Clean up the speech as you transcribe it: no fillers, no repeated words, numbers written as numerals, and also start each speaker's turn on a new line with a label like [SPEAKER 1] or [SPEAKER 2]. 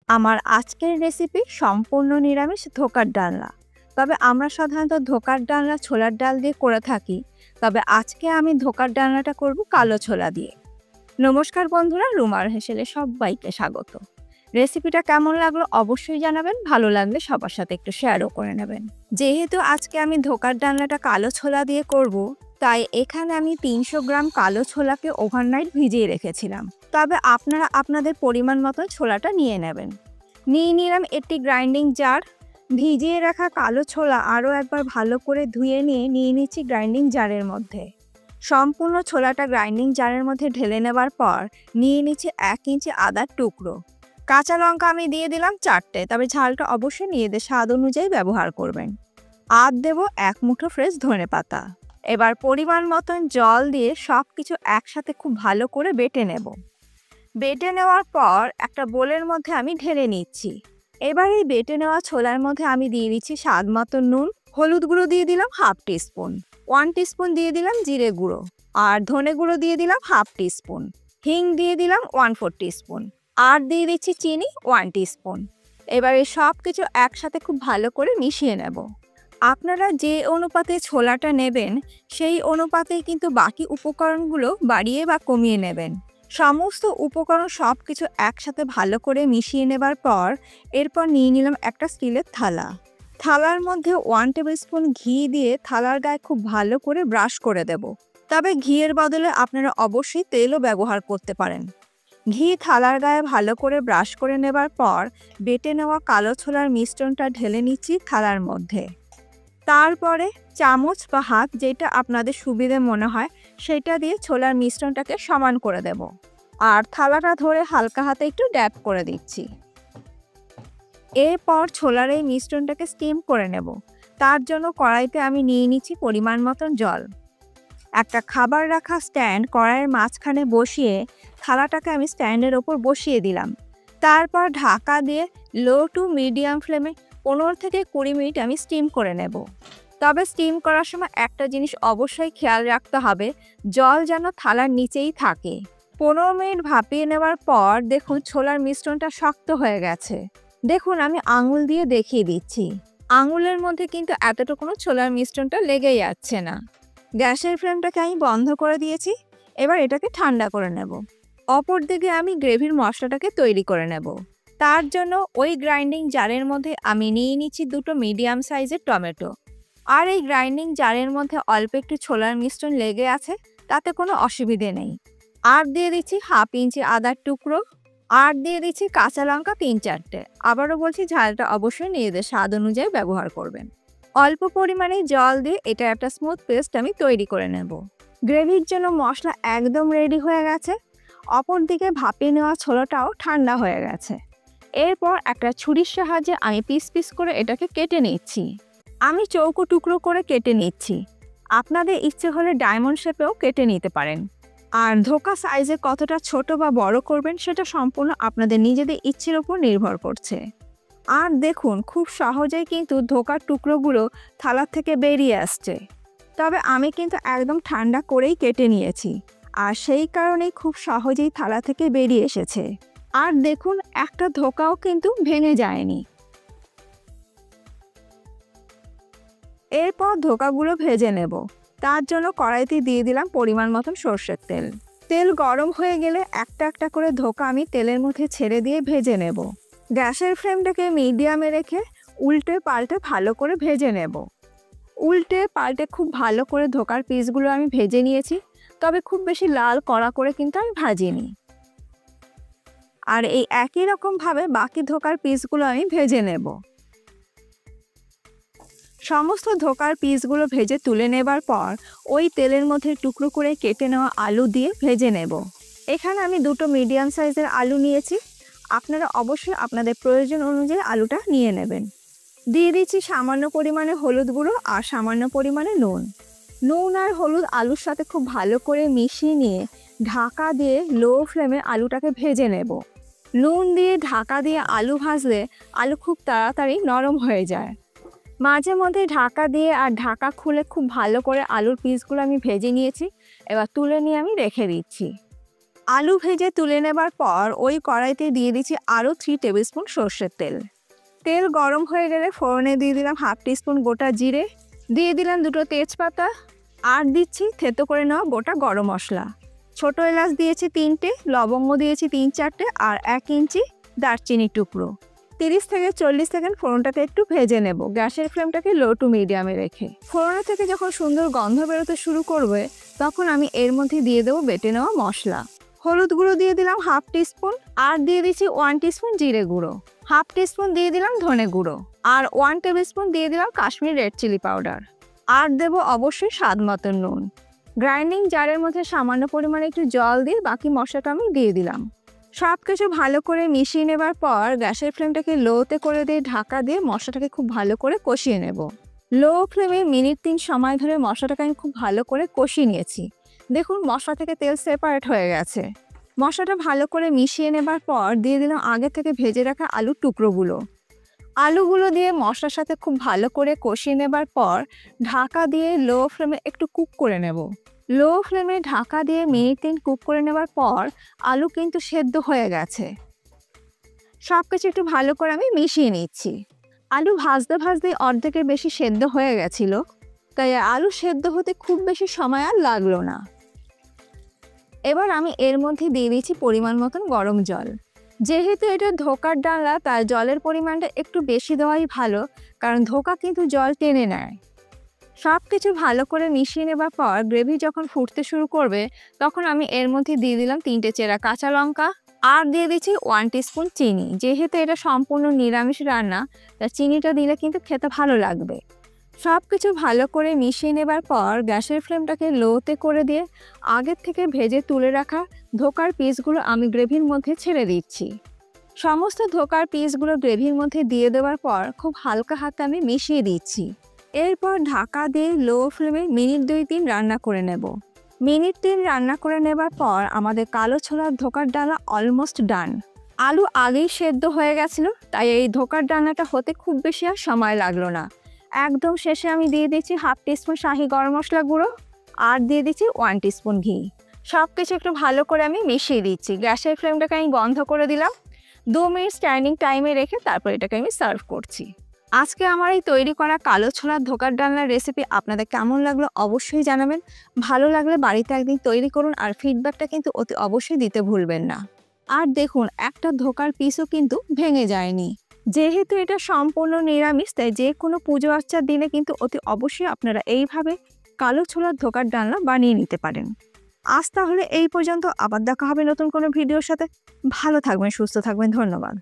[SPEAKER 1] আমার আজকের রেসিপি সম্পূর্ণ নিরামিষ ধোকার ডালনা। তবে আমরা সাধারণত ধোকার ডালনা ছোলার ডাল দিয়ে করে থাকি। তবে আজকে আমি ধোকার ডালনাটা করব কালো ছোলা দিয়ে। নমস্কার বন্ধুরা, রুমার হেসেলে সবাইকে স্বাগত। রেসিপিটা কেমন লাগলো অবশ্যই জানাবেন, ভালো লাগলে সবার সাথে একটু শেয়ারও করে নেবেন। যেহেতু আজকে আমি ধোকার ডালনাটা কালো ছোলা দিয়ে করব, তাই এখানে আমি 300 গ্রাম কালো ছোলাকে ওভারনাইট ভিজিয়ে রেখেছিলাম। তবে আপনারা আপনাদের পরিমাণ মতো ছোলাটা নিয়ে নেবেন। নিয়ে নিলাম একটি গ্রাইন্ডিং জার। ভিজিয়ে রাখা কালো ছোলা আরও একবার ভালো করে ধুয়ে নিয়ে নিচ্ছি গ্রাইন্ডিং জারের মধ্যে। সম্পূর্ণ ছোলাটা গ্রাইন্ডিং জারের মধ্যে ঢেলে নেবার পর নিয়ে নিচ্ছি 1 ইঞ্চি আদার টুকরো। কাঁচা লঙ্কা আমি দিয়ে দিলাম 4টে, তবে ঝালটা অবশ্যই নিজেদের স্বাদ অনুযায়ী ব্যবহার করবেন। আর দেব 1 মুঠো ফ্রেশ ধনেপাতা। এবার পরিমাণ মতন জল দিয়ে সব কিছু একসাথে খুব ভালো করে বেটে নেব। বেটে নেওয়ার পর একটা বোলের মধ্যে আমি ঢেলে নিচ্ছি। এবার এই বেটে নেওয়া ছোলার মধ্যে আমি দিয়ে দিচ্ছি স্বাদ মতো নুন, হলুদ গুঁড়ো দিয়ে দিলাম 1/2 টিস্পুন, 1 টিস্পুন দিয়ে দিলাম জিরে গুঁড়ো, আর ধনে গুঁড়ো দিয়ে দিলাম 1/2 টিস্পুন, হিং দিয়ে দিলাম 1/4 টিস্পুন, আর দিয়ে দিচ্ছি চিনি 1 টিস্পুন। এবার এই সব কিছু একসাথে খুব ভালো করে মিশিয়ে নেব। আপনারা যে অনুপাতে ছোলাটা নেবেন সেই অনুপাতেই কিন্তু বাকি উপকরণগুলো বাড়িয়ে বা কমিয়ে নেবেন। সমস্ত উপকরণ সব কিছু একসাথে ভালো করে মিশিয়ে নেবার পর এরপর নিয়ে নিলাম একটা স্টিলের থালা। থালার মধ্যে 1 টেবিল স্পুন ঘি দিয়ে থালার গায়ে খুব ভালো করে ব্রাশ করে দেব। তবে ঘিয়ের বদলে আপনারা অবশ্যই তেলও ব্যবহার করতে পারেন। ঘি থালার গায়ে ভালো করে ব্রাশ করে নেবার পর বেটে নেওয়া কালো ছোলার মিশ্রণটা ঢেলে নিচ্ছি থালার মধ্যে। তারপরে চামচ বা হাত যেটা আপনাদের সুবিধে মনে হয় সেটা দিয়ে ছোলার মিশ্রণটাকে সমান করে দেব। আর থালাটা ধরে হালকা হাতে একটু ড্যাব করে দিচ্ছি। এরপর ছোলার এই মিশ্রণটাকে স্টিম করে নেব। তার জন্য কড়াইতে আমি নিয়ে নিচ্ছি পরিমাণ মতন জল। একটা খাবার রাখা স্ট্যান্ড কড়াইয়ের মাঝখানে বসিয়ে থালাটাকে আমি স্ট্যান্ডের ওপর বসিয়ে দিলাম। তারপর ঢাকা দিয়ে লো টু মিডিয়াম ফ্লেমে 15 থেকে 20 মিনিট আমি স্টিম করে নেব। তবে স্টিম করার সময় একটা জিনিস অবশ্যই খেয়াল রাখতে হবে, জল যেন থালার নিচেই থাকে। 15 মিনিট ভাপিয়ে নেওয়ার পর দেখুন ছোলার মিশ্রণটা শক্ত হয়ে গেছে। দেখুন আমি আঙুল দিয়ে দেখিয়ে দিচ্ছি, আঙুলের মধ্যে কিন্তু এতটুকুনো ছোলার মিশ্রণটা লেগেই যাচ্ছে না। গ্যাসের ফ্লেমটাকে আমি বন্ধ করে দিয়েছি। এবার এটাকে ঠান্ডা করে নেব। অপর দিকে আমি গ্রেভির মশলাটাকে তৈরি করে নেব। তার জন্য ওই গ্রাইন্ডিং জারের মধ্যে আমি নিয়ে নিচ্ছি 2টো মিডিয়াম সাইজের টমেটো। আর এই গ্রাইন্ডিং জারের মধ্যে অল্প একটু ছোলার মিশ্রণ লেগে আছে, তাতে কোনো অসুবিধে নেই। আর দিয়ে দিচ্ছি 1/2 ইঞ্চি আদার টুকরো, আর দিয়ে দিচ্ছি কাঁচা লঙ্কা 3-4টে। আবারও বলছি, ঝালটা অবশ্যই নিজেদের স্বাদ অনুযায়ী ব্যবহার করবেন। অল্প পরিমাণে জল দিয়ে এটা একটা স্মুথ পেস্ট আমি তৈরি করে নেব। গ্রেভির জন্য মশলা একদম রেডি হয়ে গেছে। অপর দিকে ভাপিয়ে নেওয়া ছোলাটাও ঠান্ডা হয়ে গেছে। এরপর একটা ছুরির সাহায্যে আমি পিস পিস করে এটাকে কেটে নিচ্ছি। আমি চৌকো টুকরো করে কেটে নিচ্ছি। আপনাদের ইচ্ছে হলে ডায়মন্ড শেপেও কেটে নিতে পারেন। আর ধোকা সাইজে কতটা ছোট বা বড় করবেন সেটা সম্পূর্ণ আপনাদের নিজেদের ইচ্ছের উপর নির্ভর করছে। আর দেখুন খুব সহজেই কিন্তু ধোকার টুকরোগুলো থালা থেকে বেরিয়ে আসছে। তবে আমি কিন্তু একদম ঠান্ডা করেই কেটে নিয়েছি, আর সেই কারণেই খুব সহজেই থালা থেকে বেরিয়ে এসেছে। আর দেখুন একটা ধোকাও কিন্তু ভেঙে যায়নি। এরপর ধোকাগুলো ভেজে নেব। তার জন্য কড়াইতে দিয়ে দিলাম পরিমাণ মতন সর্ষের তেল। তেল গরম হয়ে গেলে একটা একটা করে ধোকা আমি তেলের মধ্যে ছেড়ে দিয়ে ভেজে নেব। গ্যাসের ফ্লেমটাকে মিডিয়ামে রেখে উল্টে পাল্টে ভালো করে ভেজে নেব। উল্টে পাল্টে খুব ভালো করে ধোকার পিসগুলো আমি ভেজে নিয়েছি। তবে খুব বেশি লাল কড়া করে কিন্তু আমি ভাজিনি। আর এই একই রকমভাবে বাকি ধোকার পিসগুলো আমি ভেজে নেব। সমস্ত ধোকার পিসগুলো ভেজে তুলে নেবার পর ওই তেলের মধ্যে টুকরো করে কেটে নেওয়া আলু দিয়ে ভেজে নেব। এখানে আমি 2টো মিডিয়াম সাইজের আলু নিয়েছি। আপনারা অবশ্যই আপনাদের প্রয়োজন অনুযায়ী আলুটা নিয়ে নেবেন। দিয়ে দিচ্ছি সামান্য পরিমাণে হলুদ গুঁড়ো আর সামান্য পরিমাণে নুন। নুন আর হলুদ আলুর সাথে খুব ভালো করে মিশিয়ে নিয়ে ঢাকা দিয়ে লো ফ্লেমে আলুটাকে ভেজে নেব। নুন দিয়ে ঢাকা দিয়ে আলু ভাজলে আলু খুব তাড়াতাড়ি নরম হয়ে যায়। মাঝে মধ্যে ঢাকা দিয়ে আর ঢাকা খুলে খুব ভালো করে আলুর পিসগুলো আমি ভেজে নিয়েছি। এবার তুলে নিয়ে আমি রেখে দিচ্ছি। আলু ভেজে তুলে নেবার পর ওই কড়াইতে দিয়ে দিচ্ছি আরও 3 টেবিল স্পুন সর্ষের তেল। তেল গরম হয়ে গেলে ফোড়নে দিয়ে দিলাম 1/2 টিস্পুন গোটা জিরে, দিয়ে দিলাম 2টো তেজপাতা, আর দিচ্ছি থেতো করে নেওয়া গোটা গরম মশলা। ছোটো এলাচ দিয়েছি 3টে, লবঙ্গ দিয়েছি 3-4টে, আর 1 ইঞ্চি দারচিনির টুকরো। 30 থেকে 40 সেকেন্ড ফোড়নটাকে একটু ভেজে নেব, গ্যাসের ফ্লেমটাকে লো টু মিডিয়ামে রেখে। ফোড়ন থেকে যখন সুন্দর গন্ধ বেরোতে শুরু করবে তখন আমি এর মধ্যে দিয়ে দেবো বেটে নেওয়া মশলা। হলুদ গুঁড়ো দিয়ে দিলাম 1/2 টিস্পুন, আর দিয়ে দিচ্ছি 1 টিস্পুন জিরে গুঁড়ো, 1/2 টিস্পুন দিয়ে দিলাম ধনে গুঁড়ো, আর 1 টেবিল স্পুন দিয়ে দিলাম কাশ্মীরি রেড চিলি পাউডার, আর দেবো অবশ্যই স্বাদ মতো নুন। গ্রাইন্ডিং জারের মধ্যে সামান্য পরিমাণে একটু জল দিয়ে বাকি মশলাটা আমি দিয়ে দিলাম। সব কিছু ভালো করে মিশিয়ে নেবার পর গ্যাসের ফ্লেমটাকে লোতে করে দিয়ে ঢাকা দিয়ে মশলাটাকে খুব ভালো করে কষিয়ে নেব। লো ফ্লেমে মিনিট 3 সময় ধরে মশলাটাকে আমি খুব ভালো করে কষিয়ে নিয়েছি। দেখুন মশলা থেকে তেল সেপারেট হয়ে গেছে। মশলাটা ভালো করে মিশিয়ে নেবার পর দিয়ে দিলাম আগে থেকে ভেজে রাখা আলুর টুকরোগুলো। আলুগুলো দিয়ে মশলার সাথে খুব ভালো করে কষিয়ে নেবার পর ঢাকা দিয়ে লো ফ্লেমে একটু কুক করে নেব। লো ফ্লেমে ঢাকা দিয়ে মিনিট 3 কুক করে নেবার পর আলু কিন্তু সেদ্ধ হয়ে গেছে। সব কিছু একটু ভালো করে আমি মিশিয়ে নিচ্ছি। আলু ভাজতে ভাজতে অর্ধেকের বেশি সেদ্ধ হয়ে গেছিল, তাই আলু সেদ্ধ হতে খুব বেশি সময় আর লাগলো না। এবার আমি এর মধ্যে দিয়ে দিচ্ছি পরিমাণ মতন গরম জল। যেহেতু এটা ধোকার ডালনা তাই জলের পরিমাণটা একটু বেশি দেওয়াই ভালো, কারণ ধোকা কিন্তু জল টেনে নেয়। সব কিছু ভালো করে মিশিয়ে নেবার পর গ্রেভি যখন ফুটতে শুরু করবে তখন আমি এর মধ্যে দিয়ে দিলাম 3টে চেরা কাঁচা লঙ্কা, আর দিয়ে দিচ্ছি 1 টিস্পুন চিনি। যেহেতু এটা সম্পূর্ণ নিরামিষ রান্না তাই চিনিটা দিলে কিন্তু খেতে ভালো লাগবে। সব কিছু ভালো করে মিশিয়ে নেবার পর গ্যাসের ফ্লেমটাকে লোতে করে দিয়ে আগের থেকে ভেজে তুলে রাখা ধোকার পিসগুলো আমি গ্রেভির মধ্যে ছেড়ে দিচ্ছি। সমস্ত ধোকার পিসগুলো গ্রেভির মধ্যে দিয়ে দেওয়ার পর খুব হালকা হাতে আমি মিশিয়ে দিচ্ছি। এরপর ঢাকা দিয়ে লো ফ্লেমে মিনিট 2-3 রান্না করে নেব। মিনিট 3 রান্না করে নেবার পর আমাদের কালো ছোলার ধোকার ডালা অলমোস্ট ডান। আলু আগেই সেদ্ধ হয়ে গেছিল, তাই এই ধোকার ডালনাটা হতে খুব বেশি আর সময় লাগলো না। একদম শেষে আমি দিয়ে দিচ্ছি 1/2 টিস্পুন শাহি গরম মশলা গুঁড়ো, আর দিয়ে দিচ্ছি 1 টিস্পুন ঘি। সব কিছু একটু ভালো করে আমি মিশিয়ে দিচ্ছি। গ্যাসের ফ্লেমটাকে আমি বন্ধ করে দিলাম। 2 মিনিট স্ট্যান্ডিং টাইমে রেখে তারপর এটাকে আমি সার্ভ করছি। আজকে আমার এই তৈরি করা কালো ছোলার ধোকার ডালনার রেসিপি আপনাদের কেমন লাগলো অবশ্যই জানাবেন। ভালো লাগলে বাড়িতে একদিন তৈরি করুন, আর ফিডব্যাকটা কিন্তু অতি অবশ্যই দিতে ভুলবেন না। আর দেখুন একটা ধোকার পিসও কিন্তু ভেঙে যায়নি। যেহেতু এটা সম্পূর্ণ নিরামিষ তাই যে কোনো পুজো আর্চার দিনে কিন্তু অতি অবশ্যই আপনারা এইভাবে কালো ছোলার ধোকার ডালনা বানিয়ে নিতে পারেন। আজ তাহলে এই পর্যন্ত, আবার দেখা হবে নতুন কোনো ভিডিওর সাথে। ভালো থাকবেন, সুস্থ থাকবেন, ধন্যবাদ।